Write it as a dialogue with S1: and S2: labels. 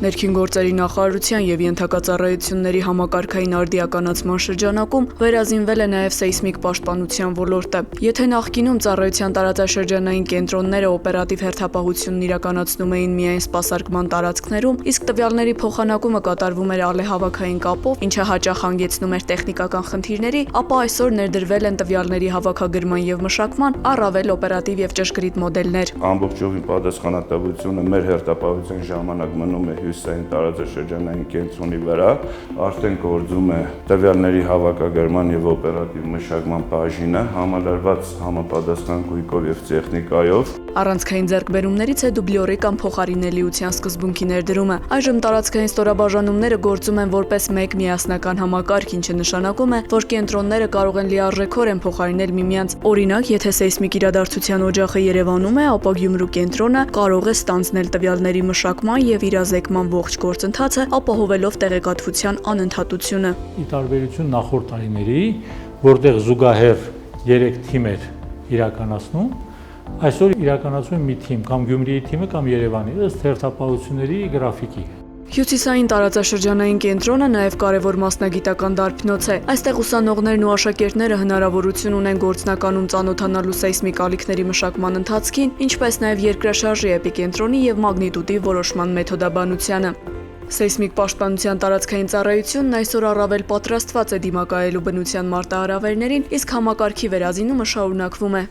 S1: Ներքին գործերի նախարարության եւ ենթակածառայությունների համակարգային արդիականացման շրջանակում վերազինվել է նաեւ սեյսմիկ պաշտպանության ոլորտը։ Եթե նախկինում ծառայության տարածաշրջանային կենտրոնները օպերատիվ հերթապահությունն իրականացնում էին միայն սպասարկման տարածքներում, իսկ տվյալների փոխանակումը կատարվում էր ալեհավաքային կապով, ինչը հաճախ հանգեցնում էր տեխնիկական խնդիրների, ապա այսօր ներդրվել են տվյալների հավաքագրման եւ մշակման առավել օպերատիվ եւ ճշգրիտ մոդելներ։
S2: Ամբողջովին պատասխանատվությունը մեր հերթապահության ժամանակ մնում է հյուսիսային տարածաշրջանային կենտրոնի վրա, արդեն գործում է տվյալների հավաքագրման եւ օպերատիվ մշակման բաժինը, համալրված համապատասխան գույքով եւ տեխնիկայով։
S1: Առանցքային ձեռքբերումներից է դուբլյորի կամ փոխարինելիության սկզբունքի ներդրումը։ Այժմ տարածքային ստորաբաժանումները գործում են որպես մեկ միասնական համակարգ, ինչը նշանակում է, որ կենտրոնները կարող են լիարժեքորեն փոխարինել միմյանց։ Օրինակ, եթե սեյսմիկ իրադարձության օջախը Երևանում է, ապա Գյումրու կենտրոնը կարող է ստանձնել տվյալների մշակման եւ իրազեկման ողջ գործընթացը, ապահովելով տեղեկատվության անընդհատությունը։
S3: Ի տարբերություն նախորդ տարիների, որտեղ զուգահեռ 3 թիմեր իրականացնում, այսօր իրականացում է մի թիմ, կամ Գյումրիի թիմը, կամ Երևանի, ըստ հերթապահությունների գրաֆիկի։
S1: Հյուսիսային տարածաշրջանային կենտրոնը նաև կարևոր մասնագիտական դարբնոց է։ Այստեղ ուսանողներն ու աշակերտները հնարավորություն ունեն գործնականում ծանոթանալու սեյսմիկ ալիքների մշակման ընթացքին, ինչպես նաև երկրաշարժի էպիկենտրոնի եւ մագնիտուդի որոշման մեթոդաբանությանը։ Սեյսմիկ պաշտպանության տարածքային ծառայությունն այսօր առավել պատրաստված է դիմակայելու բնության մարտահրավերներին, իսկ համակարգի վերազինումը շարունակվում է։